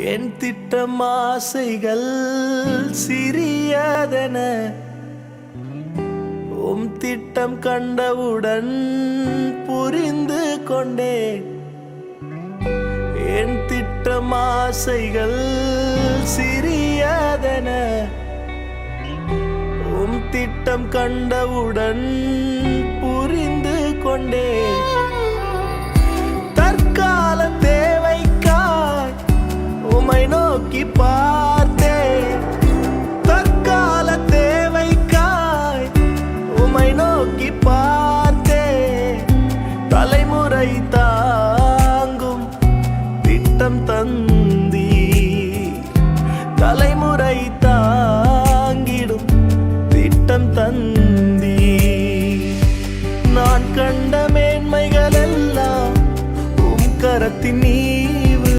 என் திட்டம் ஆசைகள் சிறியதென திட்டம் கண்டவுடன் புரிந்து கொண்டேன். என் திட்டம் ஆசைகள் சிறியதென திட்டம் கண்டவுடன் புரிந்து கொண்டேன். தற்கால தேவைக்காய் உமை நோக்கி பார்த்தேன். தற்கால தேவைக்காய் உமை நோக்கி பார்த்தேன். தலைமுறை தாங்கும் திட்டம் தந்தீர். தலைமுறை தாங்கிடும் திட்டம் தந்தீர். நான் கண்ட மேன்மைகள் எல்லாம் கரத்தின்